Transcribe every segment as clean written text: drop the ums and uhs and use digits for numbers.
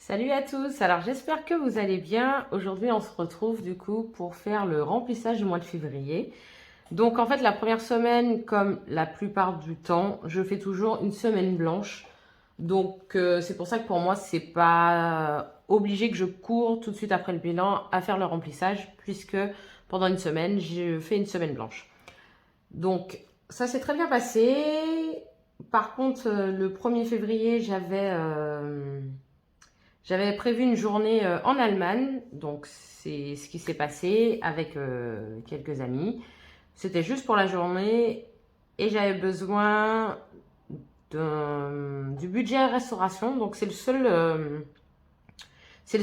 Salut à tous, alors j'espère que vous allez bien. Aujourd'hui on se retrouve du coup pour faire le remplissage du mois de février. Donc en fait la première semaine, comme la plupart du temps, je fais toujours une semaine blanche. Donc c'est pour ça que pour moi c'est pas obligé que je cours tout de suite après le bilan à faire le remplissage, puisque pendant une semaine je fais une semaine blanche. Donc ça s'est très bien passé. Par contre le 1er février j'avais prévu une journée en Allemagne, donc c'est ce qui s'est passé avec quelques amis. C'était juste pour la journée et j'avais besoin du budget restauration, donc c'est le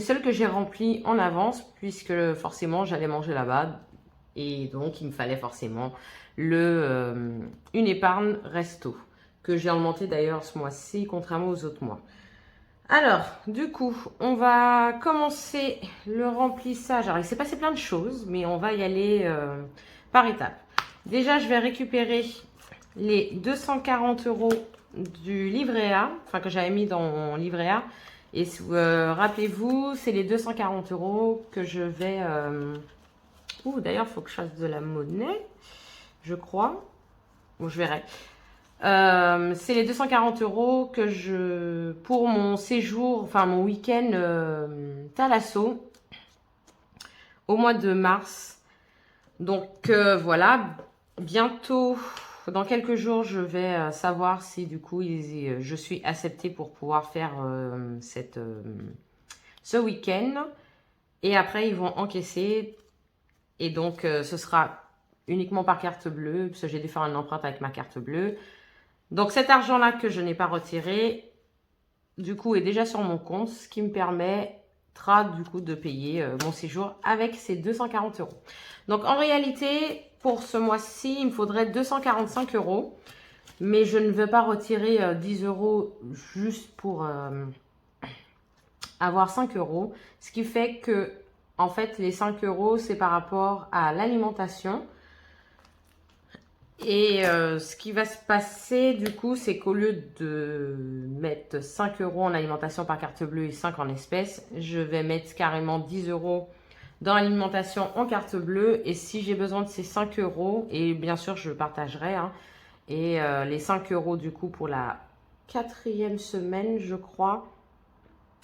seul que j'ai rempli en avance puisque forcément j'allais manger là-bas et donc il me fallait forcément une épargne resto que j'ai augmenté d'ailleurs ce mois-ci contrairement aux autres mois. Alors, du coup, on va commencer le remplissage. Alors, il s'est passé plein de choses, mais on va y aller par étapes. Déjà, je vais récupérer les 240 euros du livret A, enfin que j'avais mis dans mon livret A. Et rappelez-vous, c'est les 240 euros que je vais... Ouh, d'ailleurs, il faut que je fasse de la monnaie, je crois. Bon, je verrai. C'est les 240 euros que pour mon séjour, enfin mon week-end Thalasso au mois de mars. Donc voilà, bientôt, dans quelques jours, je vais savoir si du coup je suis acceptée pour pouvoir faire ce week-end. Et après, ils vont encaisser. Et donc, ce sera uniquement par carte bleue, parce que j'ai dû faire une empreinte avec ma carte bleue. Donc cet argent-là que je n'ai pas retiré, du coup, est déjà sur mon compte, ce qui me permettra du coup de payer mon séjour avec ces 240 euros. Donc en réalité, pour ce mois-ci, il me faudrait 245 euros, mais je ne veux pas retirer 10 euros juste pour avoir 5 euros, ce qui fait que en fait les 5 euros, c'est par rapport à l'alimentation. Et ce qui va se passer du coup, c'est qu'au lieu de mettre 5 euros en alimentation par carte bleue et 5 en espèces, je vais mettre carrément 10 euros dans l'alimentation en carte bleue. Et si j'ai besoin de ces 5 euros, et bien sûr je partagerai, hein, et les 5 euros du coup pour la 4e semaine, je crois,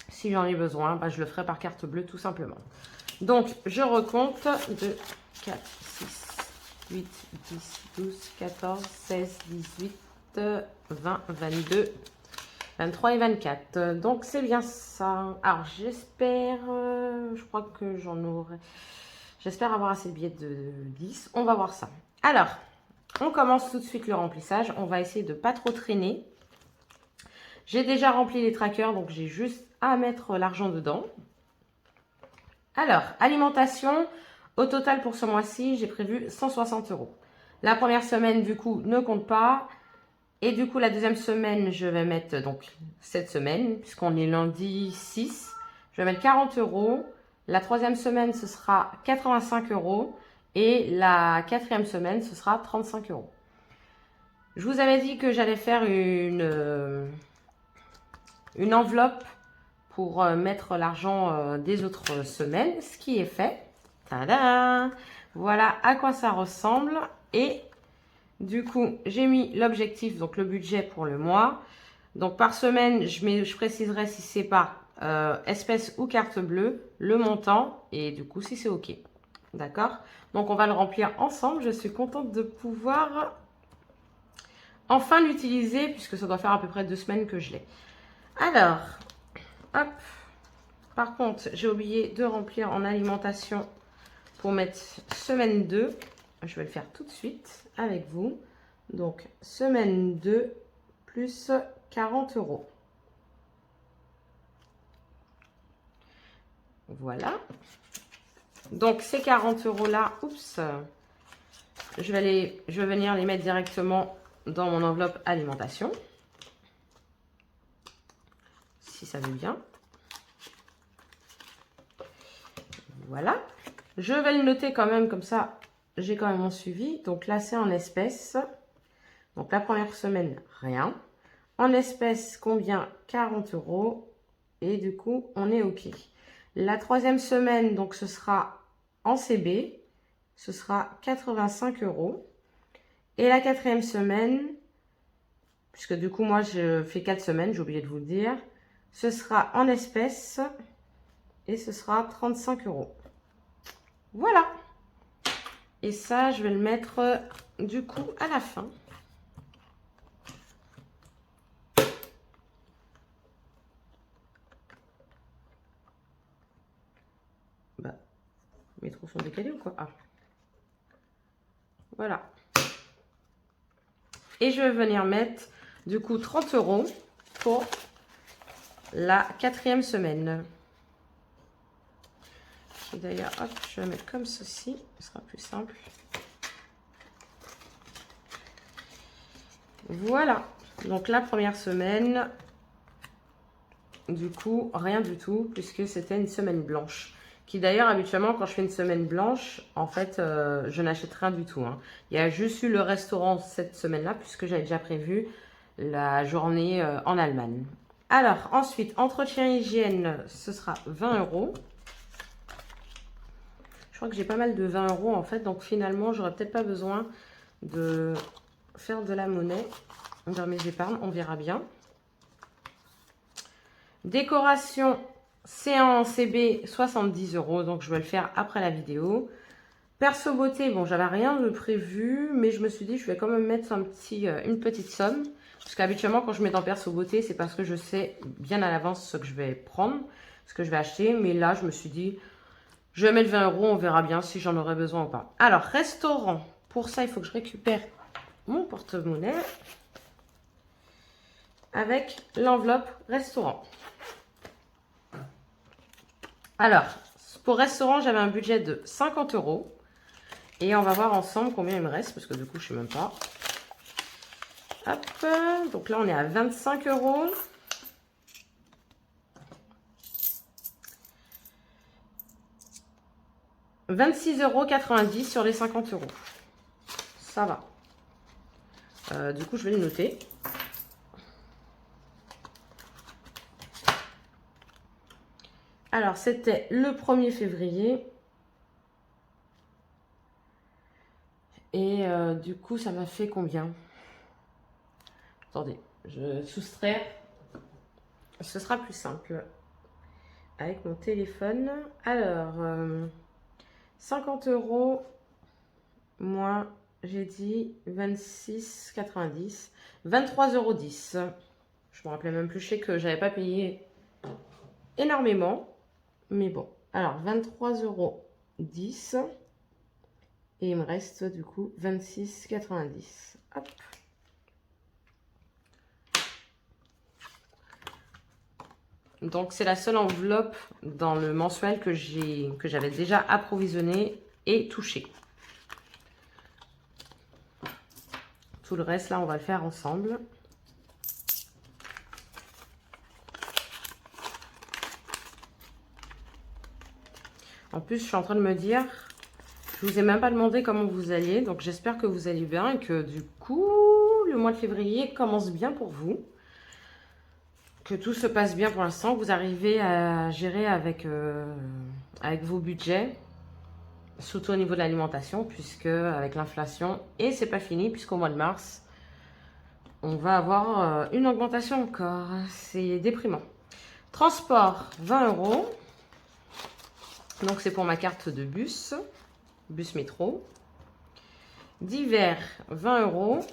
si j'en ai besoin, bah, je le ferai par carte bleue tout simplement. Donc je recompte 2, 4, 6, 8, 10, 12, 14, 16, 18, 20, 22, 23 et 24. Donc c'est bien ça. Alors j'espère, je crois que j'en aurai. J'espère avoir assez de billets de 10. On va voir ça. Alors, on commence tout de suite le remplissage. On va essayer de pas trop traîner. J'ai déjà rempli les trackers, donc j'ai juste à mettre l'argent dedans. Alors, alimentation, au total pour ce mois-ci, j'ai prévu 160 euros. La première semaine, du coup, ne compte pas. Et du coup, la deuxième semaine, je vais mettre, donc, cette semaine, puisqu'on est lundi 6, je vais mettre 40 euros. La troisième semaine, ce sera 85 euros. Et la quatrième semaine, ce sera 35 euros. Je vous avais dit que j'allais faire une enveloppe pour mettre l'argent des autres semaines, ce qui est fait. Tada! Voilà à quoi ça ressemble. Et du coup, j'ai mis l'objectif, donc le budget pour le mois. Donc par semaine, je préciserai si c'est par espèce ou carte bleue, le montant et du coup si c'est OK. D'accord? Donc on va le remplir ensemble. Je suis contente de pouvoir enfin l'utiliser puisque ça doit faire à peu près 2 semaines que je l'ai. Alors, hop. Par contre, j'ai oublié de remplir en alimentation pour mettre semaine 2. Je vais le faire tout de suite avec vous. Donc, semaine 2 plus 40 euros. Voilà. Donc, ces 40 euros-là, oups, je vais venir les mettre directement dans mon enveloppe alimentation. Si ça veut bien. Voilà. Je vais le noter quand même, comme ça, j'ai quand même mon suivi. Donc là, c'est en espèces. Donc la première semaine, rien. En espèces, combien? 40 euros. Et du coup, on est OK. La troisième semaine, donc ce sera en CB. Ce sera 85 €. Et la quatrième semaine, puisque du coup, moi, je fais 4 semaines, j'ai oublié de vous le dire. Ce sera en espèces et ce sera 35 €. Voilà. Et ça, je vais le mettre du coup à la fin. Bah, mes trous sont décalés ou quoi? Ah. Voilà. Et je vais venir mettre du coup 30 € pour la quatrième semaine. Et d'ailleurs, hop, je vais mettre comme ceci, ce sera plus simple. Voilà, donc la première semaine, du coup, rien du tout, puisque c'était une semaine blanche. Qui d'ailleurs, habituellement, quand je fais une semaine blanche, en fait, je n'achète rien du tout. Hein. Il y a juste eu le restaurant cette semaine-là, puisque j'avais déjà prévu la journée en Allemagne. Alors, ensuite, entretien hygiène, ce sera 20 €. Je crois que j'ai pas mal de 20 € en fait, donc finalement, j'aurais peut-être pas besoin de faire de la monnaie dans mes épargnes, on verra bien. Décoration C1 CB 70 €, donc je vais le faire après la vidéo. Perso beauté, bon, j'avais rien de prévu, mais je me suis dit je vais quand même mettre une petite somme. Parce qu'habituellement, quand je mets dans perso beauté, c'est parce que je sais bien à l'avance ce que je vais prendre, ce que je vais acheter. Mais là, je me suis dit, je vais mettre 20 €, on verra bien si j'en aurai besoin ou pas. Alors, restaurant, pour ça, il faut que je récupère mon porte-monnaie avec l'enveloppe restaurant. Alors, pour restaurant, j'avais un budget de 50 €. Et on va voir ensemble combien il me reste, parce que du coup, je ne sais même pas. Hop, donc là, on est à 25 €. « 26,90 € sur les 50 €. Ça va. Du coup, je vais le noter. Alors, c'était le 1er février. Et du coup, ça m'a fait combien? Attendez, je soustrais. Ce sera plus simple avec mon téléphone. Alors, 50 € moins, j'ai dit 26,90. 23,10 €. Je me rappelais même plus, je sais que j'avais pas payé énormément. Mais bon, alors 23,10 €. Et il me reste du coup 26,90. Hop. Donc c'est la seule enveloppe dans le mensuel que j'avais déjà approvisionné et touché. Tout le reste là, on va le faire ensemble. En plus, je suis en train de me dire, je vous ai même pas demandé comment vous alliez, donc j'espère que vous allez bien et que du coup, le mois de février commence bien pour vous. Que tout se passe bien pour l'instant, que vous arrivez à gérer avec vos budgets, surtout au niveau de l'alimentation, puisque avec l'inflation, et c'est pas fini, puisqu'au mois de mars, on va avoir une augmentation encore. C'est déprimant. Transport, 20 €. Donc c'est pour ma carte de bus métro. Divers, 20 €.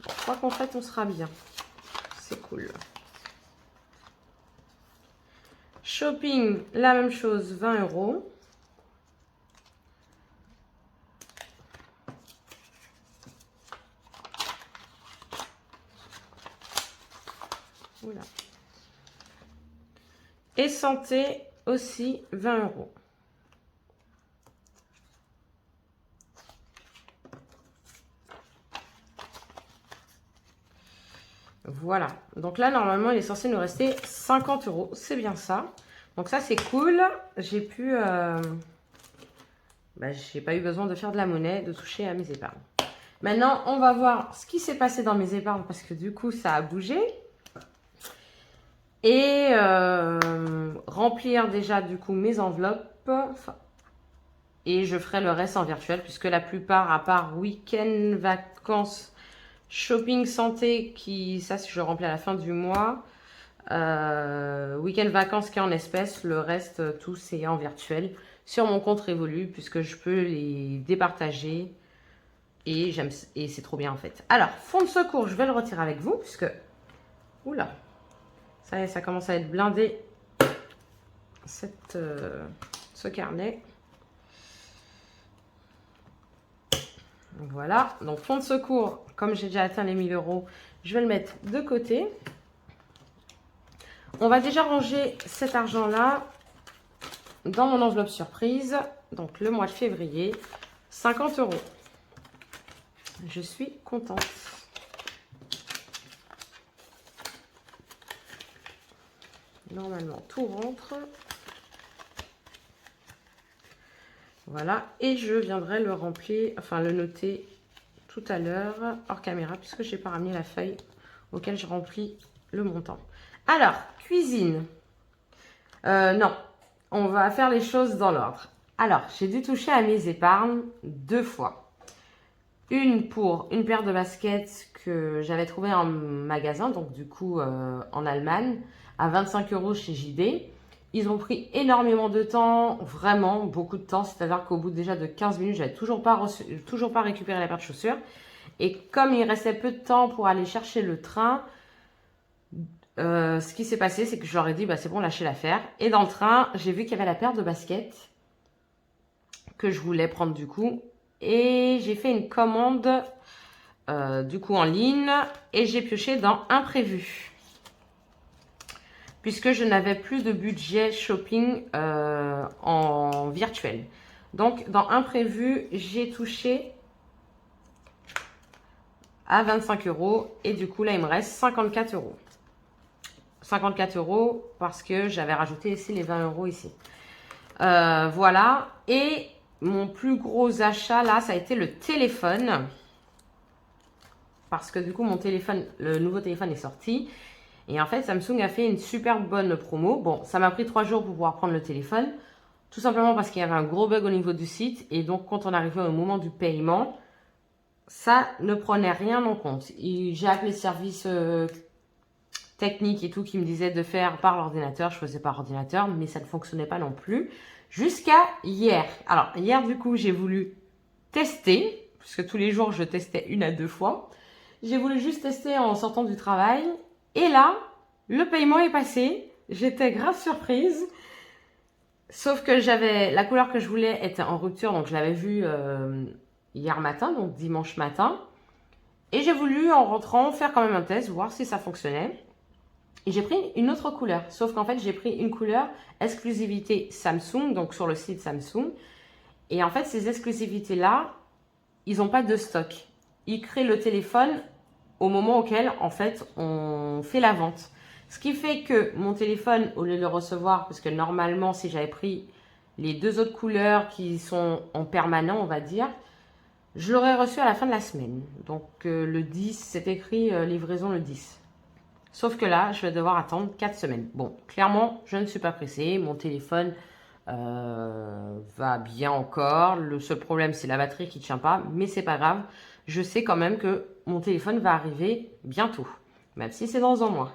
Je crois qu'en fait, on sera bien. C'est cool. Shopping, la même chose, 20 €. Voilà. Et santé aussi, 20 €. Voilà. Donc là, normalement, il est censé nous rester 50 €. C'est bien ça. Donc ça, c'est cool. J'ai pu... j'ai pas eu besoin de faire de la monnaie, de toucher à mes épargnes. Maintenant, on va voir ce qui s'est passé dans mes épargnes parce que du coup, ça a bougé. Et remplir déjà du coup mes enveloppes. Et je ferai le reste en virtuel puisque la plupart, à part week-end, vacances, shopping, santé, ça je remplis à la fin du mois. Week-end, vacances qui est en espèces, le reste, tout c'est en virtuel sur mon compte Revolut puisque je peux les départager et c'est trop bien en fait. Alors, fonds de secours, je vais le retirer avec vous puisque, oula, ça y est, ça commence à être blindé ce carnet. Voilà, donc fonds de secours, comme j'ai déjà atteint les 1000 euros, je vais le mettre de côté. On va déjà ranger cet argent-là dans mon enveloppe surprise. Donc le mois de février, 50 euros. Je suis contente. Normalement, tout rentre. Voilà, et je viendrai le remplir, enfin le noter tout à l'heure hors caméra puisque je n'ai pas ramené la feuille auquel je remplis le montant. Alors, cuisine. Non, on va faire les choses dans l'ordre. Alors, j'ai dû toucher à mes épargnes 2 fois. Une pour une paire de baskets que j'avais trouvée en magasin, donc du coup en Allemagne, à 25 euros chez JD. Ils ont pris énormément de temps, vraiment beaucoup de temps. C'est-à-dire qu'au bout déjà de 15 minutes, j'avais toujours pas récupéré la paire de chaussures. Et comme il restait peu de temps pour aller chercher le train, ce qui s'est passé, c'est que je leur ai dit, bah, c'est bon, lâchez l'affaire. Et dans le train, j'ai vu qu'il y avait la paire de baskets que je voulais prendre du coup. Et j'ai fait une commande du coup en ligne et j'ai pioché dans imprévu. Puisque je n'avais plus de budget shopping en virtuel. Donc, dans imprévu, j'ai touché à 25 euros. Et du coup, là, il me reste 54 euros. 54 euros parce que j'avais rajouté ici les 20 euros ici. Voilà. Et mon plus gros achat, là, ça a été le téléphone. Parce que du coup, le nouveau téléphone est sorti. Et en fait, Samsung a fait une super bonne promo. Bon, ça m'a pris 3 jours pour pouvoir prendre le téléphone. Tout simplement parce qu'il y avait un gros bug au niveau du site. Et donc, quand on arrivait au moment du paiement, ça ne prenait rien en compte. J'ai appelé le service technique et tout qui me disait de faire par l'ordinateur. Je faisais par ordinateur, mais ça ne fonctionnait pas non plus. Jusqu'à hier. Alors, hier, du coup, j'ai voulu tester. Puisque tous les jours, je testais 1 à 2 fois. J'ai voulu juste tester en sortant du travail. Et là, le paiement est passé. J'étais grave surprise. Sauf que la couleur que je voulais était en rupture. Donc, je l'avais vue hier matin, donc dimanche matin. Et j'ai voulu, en rentrant, faire quand même un test, voir si ça fonctionnait. Et j'ai pris une autre couleur. Sauf qu'en fait, j'ai pris une couleur exclusivité Samsung, donc sur le site Samsung. Et en fait, ces exclusivités-là, ils n'ont pas de stock. Ils créent le téléphone au moment auquel, en fait, on fait la vente. Ce qui fait que mon téléphone, au lieu de le recevoir, parce que normalement, si j'avais pris les 2 autres couleurs qui sont en permanent, on va dire, je l'aurais reçu à la fin de la semaine. Donc, le 10, c'est écrit livraison le 10. Sauf que là, je vais devoir attendre 4 semaines. Bon, clairement, je ne suis pas pressée. Mon téléphone va bien encore. Le seul problème, c'est la batterie qui ne tient pas. Mais c'est pas grave. Je sais quand même que mon téléphone va arriver bientôt. Même si c'est dans un mois.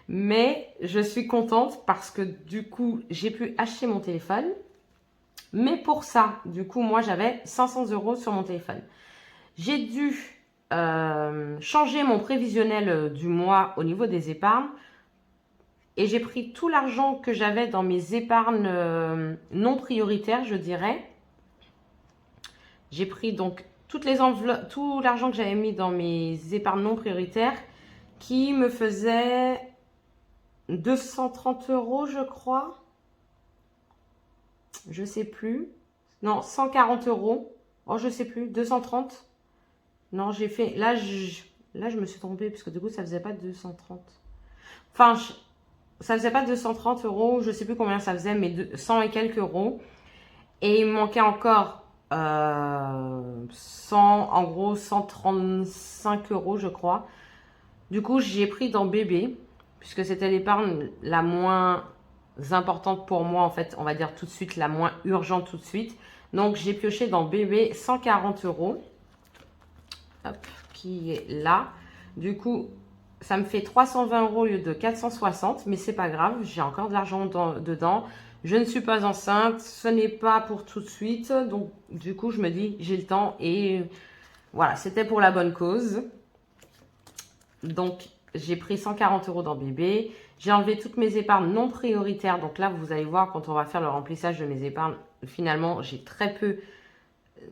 Mais je suis contente parce que du coup, j'ai pu acheter mon téléphone. Mais pour ça, du coup, moi, j'avais 500 euros sur mon téléphone. J'ai dû changer mon prévisionnel du mois au niveau des épargnes. Et j'ai pris tout l'argent que j'avais dans mes épargnes non prioritaires, je dirais. J'ai pris donc toutes les enveloppes, tout l'argent que j'avais mis dans mes épargnes non prioritaires qui me faisait 230 euros, je crois. Je sais plus. Non, 140 euros. Oh, je sais plus. 230. Non, j'ai fait... Là, je me suis trompée parce que du coup, ça faisait pas 230. Enfin, ça faisait pas 230 euros. Je sais plus combien ça faisait, mais 100 et quelques euros. Et il me manquait encore 100, en gros 135 euros, je crois. Du coup, j'ai pris dans bébé puisque c'était l'épargne la moins importante pour moi, en fait, on va dire tout de suite, la moins urgente tout de suite. Donc, j'ai pioché dans bébé 140 euros, hop, qui est là. Du coup, ça me fait 320 euros au lieu de 460, mais c'est pas grave, j'ai encore de l'argent dedans. Je ne suis pas enceinte, ce n'est pas pour tout de suite, donc du coup, je me dis, j'ai le temps et voilà, c'était pour la bonne cause. Donc, j'ai pris 140 euros dans bébé. J'ai enlevé toutes mes épargnes non prioritaires. Donc là, vous allez voir, quand on va faire le remplissage de mes épargnes, finalement, j'ai très peu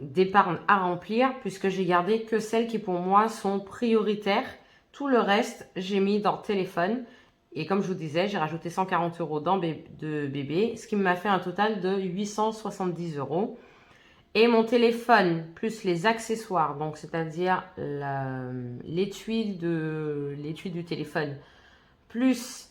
d'épargne à remplir puisque j'ai gardé que celles qui, pour moi, sont prioritaires. Tout le reste, j'ai mis dans téléphone. Et comme je vous disais, j'ai rajouté 140 euros dans de bébé, ce qui m'a fait un total de 870 euros. Et mon téléphone, plus les accessoires, donc c'est-à-dire l'étui du téléphone, plus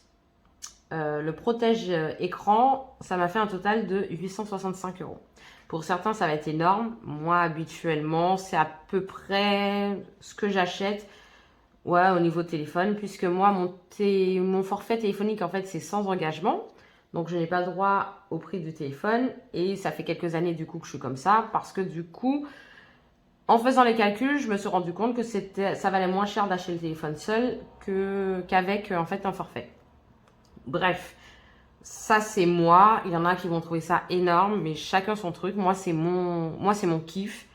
le protège écran, ça m'a fait un total de 865 euros. Pour certains, ça va être énorme. Moi, habituellement, c'est à peu près ce que j'achète au niveau téléphone, puisque moi, mon forfait téléphonique, en fait, c'est sans engagement. Donc, je n'ai pas le droit au prix du téléphone. Et ça fait quelques années, du coup, que je suis comme ça. Parce que, du coup, en faisant les calculs, je me suis rendu compte que ça valait moins cher d'acheter le téléphone seul qu'avec, en fait, un forfait. Bref, ça, c'est moi. Il y en a qui vont trouver ça énorme, mais chacun son truc. Moi, c'est mon kiff.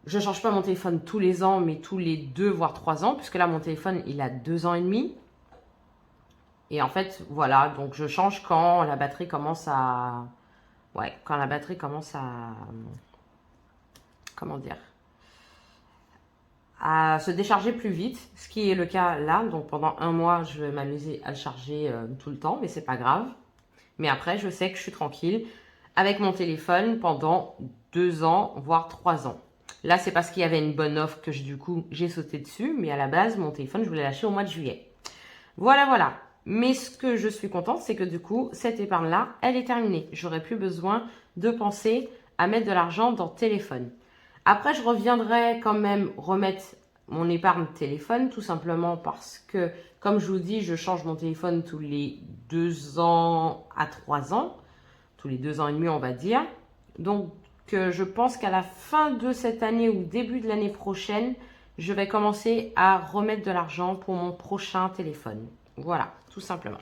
Je ne change pas mon téléphone tous les ans, mais tous les 2 voire 3 ans, puisque là, mon téléphone, il a 2 ans et demi. Et en fait, voilà, donc je change quand la batterie commence à... Ouais, quand la batterie commence à... Comment dire? À se décharger plus vite, ce qui est le cas là. Donc pendant 1 mois, je vais m'amuser à le charger tout le temps, mais c'est pas grave. Mais après, je sais que je suis tranquille avec mon téléphone pendant 2 ans, voire 3 ans. Là, c'est parce qu'il y avait une bonne offre que du coup, j'ai sauté dessus. Mais à la base, mon téléphone, je voulais l'acheter au mois de juillet. Voilà, voilà. Mais ce que je suis contente, c'est que du coup, cette épargne-là, elle est terminée. J'aurai plus besoin de penser à mettre de l'argent dans le téléphone. Après, je reviendrai quand même remettre mon épargne téléphone, tout simplement parce que, comme je vous dis, je change mon téléphone tous les 2 ans à 3 ans. Tous les 2 ans et demi, on va dire. Donc, je pense qu'à la fin de cette année ou début de l'année prochaine, je vais commencer à remettre de l'argent pour mon prochain téléphone. Voilà, tout simplement.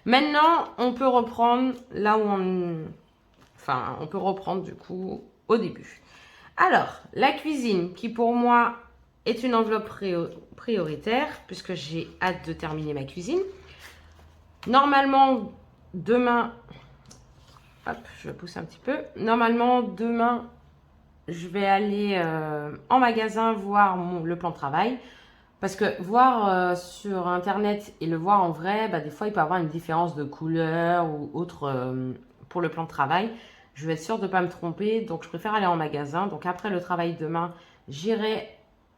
Maintenant, on peut reprendre là où on peut reprendre du coup au début. Alors, la cuisine qui pour moi est une enveloppe prioritaire puisque j'ai hâte de terminer ma cuisine. Normalement, demain... Hop, je vais pousser un petit peu. Normalement, demain, je vais aller en magasin voir le plan de travail. Parce que voir sur Internet et le voir en vrai, des fois, il peut y avoir une différence de couleur ou autre pour le plan de travail. Je vais être sûre de ne pas me tromper, donc je préfère aller en magasin. Donc après le travail demain, j'irai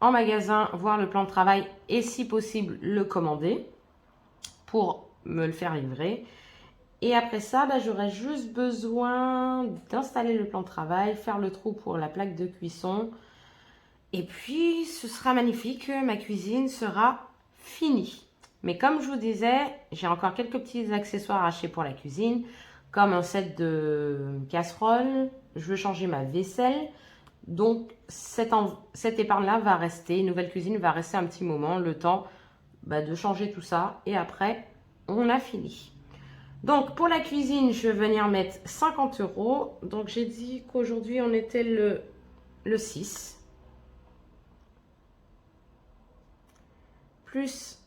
en magasin voir le plan de travail et si possible le commander pour me le faire livrer. Et après ça, j'aurai juste besoin d'installer le plan de travail, faire le trou pour la plaque de cuisson. Et puis, ce sera magnifique, ma cuisine sera finie. Mais comme je vous disais, j'ai encore quelques petits accessoires à acheter pour la cuisine, comme un set de casseroles. Je veux changer ma vaisselle. Donc, cette épargne-là va rester, une nouvelle cuisine va rester un petit moment, le temps de changer tout ça. Et après, on a fini. Donc, pour la cuisine, je vais venir mettre 50 euros. Donc, j'ai dit qu'aujourd'hui, on était le 6. Plus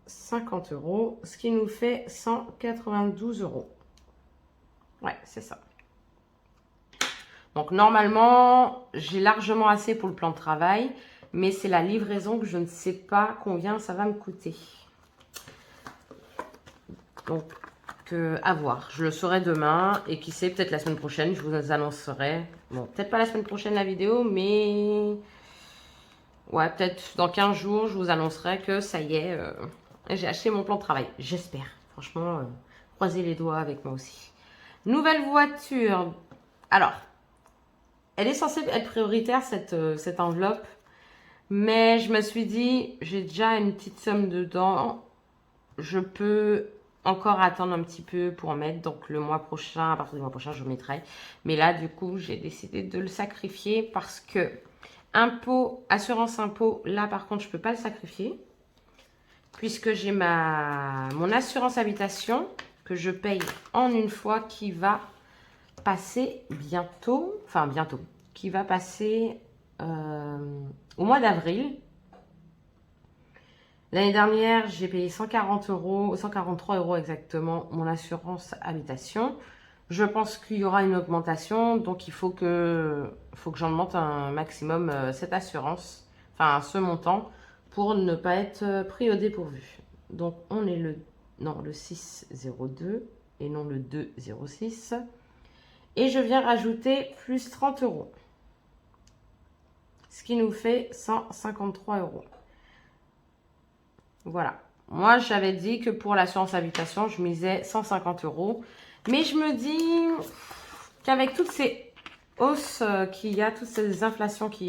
50 euros, ce qui nous fait 192 euros. Ouais, c'est ça. Donc, normalement, j'ai largement assez pour le plan de travail, mais c'est la livraison que je ne sais pas combien ça va me coûter. Donc, à voir. Je le saurai demain et qui sait, peut-être la semaine prochaine, je vous annoncerai. Bon, peut-être pas la semaine prochaine la vidéo, mais... Ouais, peut-être dans 15 jours, je vous annoncerai que ça y est, j'ai acheté mon plan de travail. J'espère. Franchement, croisez les doigts avec moi aussi. Nouvelle voiture. Alors, elle est censée être prioritaire, cette enveloppe. Mais je me suis dit, j'ai déjà une petite somme dedans. je peux encore attendre un petit peu pour mettre. Donc le mois prochain, à partir du mois prochain, je mettrai. Mais là, du coup, j'ai décidé de le sacrifier parce que impôt, assurance impôt, là par contre, je ne peux pas le sacrifier. Puisque j'ai mon assurance habitation que je paye en une fois qui va passer bientôt. Enfin, bientôt. Qui va passer au mois d'avril. L'année dernière, j'ai payé 140 euros, 143 euros exactement, mon assurance habitation. Je pense qu'il y aura une augmentation, donc il faut que j'en monte un maximum cette assurance, enfin ce montant, pour ne pas être pris au dépourvu. Donc on est le 6,02 et non le 2,06. Et je viens rajouter plus 30 euros. Ce qui nous fait 153 euros. Voilà. Moi, j'avais dit que pour l'assurance habitation, je misais 150 euros. Mais je me dis qu'avec toutes ces hausses qu'il y a, toutes ces inflations qu'il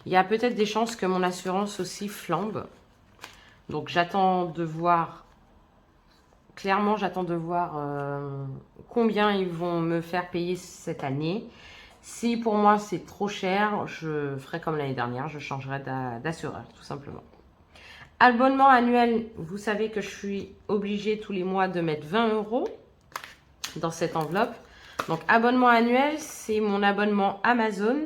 y a peut-être des chances que mon assurance aussi flambe. Donc, j'attends de voir, clairement, j'attends de voir combien ils vont me faire payer cette année. Si pour moi, c'est trop cher, je ferai comme l'année dernière, je changerai d'assureur, tout simplement. Abonnement annuel, vous savez que je suis obligée tous les mois de mettre 20 euros dans cette enveloppe. Donc, abonnement annuel, c'est mon abonnement Amazon,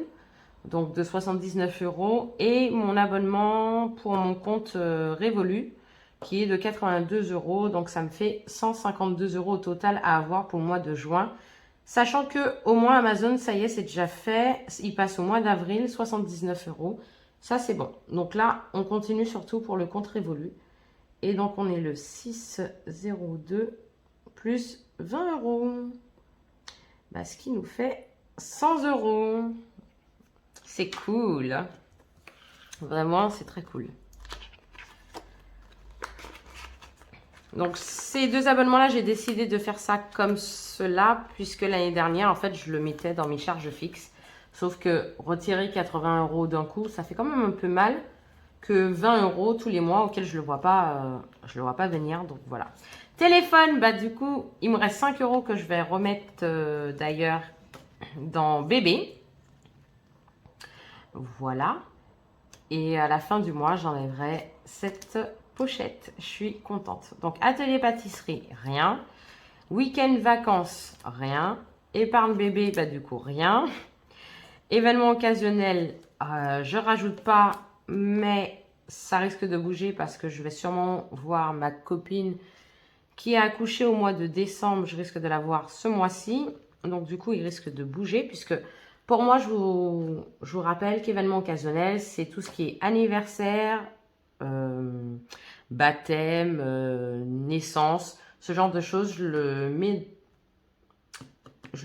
donc de 79 euros, et mon abonnement pour mon compte Revolut, qui est de 82 euros. Donc, ça me fait 152 euros au total à avoir pour le mois de juin. Sachant que au moins Amazon, ça y est, c'est déjà fait. Il passe au mois d'avril, 79 euros. Ça, c'est bon. Donc là, on continue surtout pour le compte Revolut. Et donc, on est le 6,02 plus 20 euros. Bah, ce qui nous fait 100 euros. C'est cool. Vraiment, c'est très cool. Donc, ces deux abonnements-là, j'ai décidé de faire ça comme cela, puisque l'année dernière, en fait, je le mettais dans mes charges fixes. Sauf que retirer 80 euros d'un coup, ça fait quand même un peu mal que 20 euros tous les mois auxquels je ne le vois pas venir. Donc, voilà. Téléphone, bah du coup, il me reste 5 euros que je vais remettre d'ailleurs dans bébé. Voilà. Et à la fin du mois, j'enlèverai cette pochette. Je suis contente. Donc, atelier pâtisserie, rien. Week-end vacances, rien. Épargne bébé, bah du coup, rien. Événement occasionnel, je rajoute pas, mais ça risque de bouger parce que je vais sûrement voir ma copine qui a accouché au mois de décembre. Je risque de la voir ce mois-ci. Donc, du coup, il risque de bouger puisque pour moi, je vous rappelle qu'événement occasionnel, c'est tout ce qui est anniversaire, baptême, naissance, ce genre de choses. Je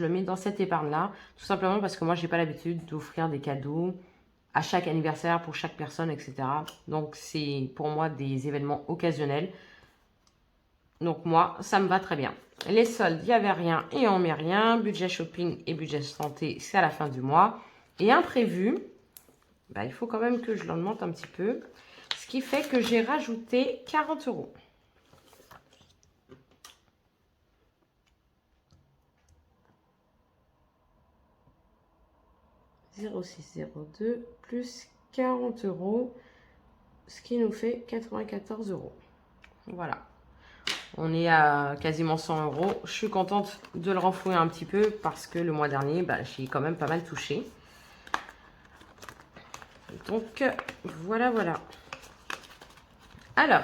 le mets dans cette épargne-là, tout simplement parce que moi, je n'ai pas l'habitude d'offrir des cadeaux à chaque anniversaire pour chaque personne, etc. Donc, c'est pour moi des événements occasionnels. Donc, moi, ça me va très bien. Les soldes, il n'y avait rien et on met rien. Budget shopping et budget santé, c'est à la fin du mois. Et imprévu, bah, il faut quand même que je l'augmente un petit peu. Ce qui fait que j'ai rajouté 40 euros. 0,602 plus 40 euros, ce qui nous fait 94 euros. Voilà. On est à quasiment 100 euros. Je suis contente de le renflouer un petit peu parce que le mois dernier, bah, j'y ai quand même pas mal touché. Donc, voilà, voilà. Alors,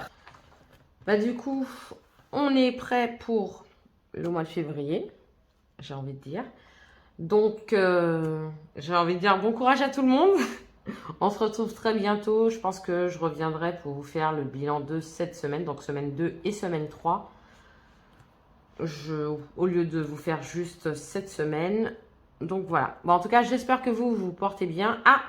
bah, du coup, on est prêt pour le mois de février, j'ai envie de dire. Donc, j'ai envie de dire bon courage à tout le monde. On se retrouve très bientôt. Je pense que je reviendrai pour vous faire le bilan de cette semaine, donc semaine 2 et semaine 3. Au lieu de vous faire juste cette semaine. Donc voilà. Bon, en tout cas, j'espère que vous vous portez bien. Ah,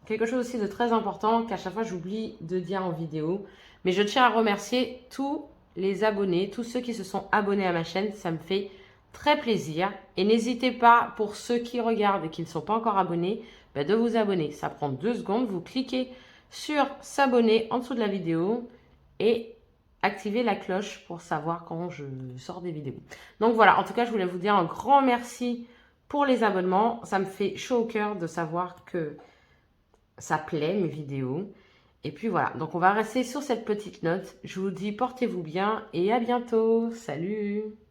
quelque chose aussi de très important qu'à chaque fois j'oublie de dire en vidéo. Mais je tiens à remercier tous les abonnés, tous ceux qui se sont abonnés à ma chaîne. Ça me fait très plaisir. Et n'hésitez pas, pour ceux qui regardent et qui ne sont pas encore abonnés, de vous abonner. Ça prend 2 secondes. Vous cliquez sur s'abonner en dessous de la vidéo et activer la cloche pour savoir quand je sors des vidéos. Donc voilà, en tout cas, je voulais vous dire un grand merci pour les abonnements. Ça me fait chaud au cœur de savoir que ça plaît, mes vidéos. Et puis voilà, donc on va rester sur cette petite note. Je vous dis portez-vous bien et à bientôt. Salut!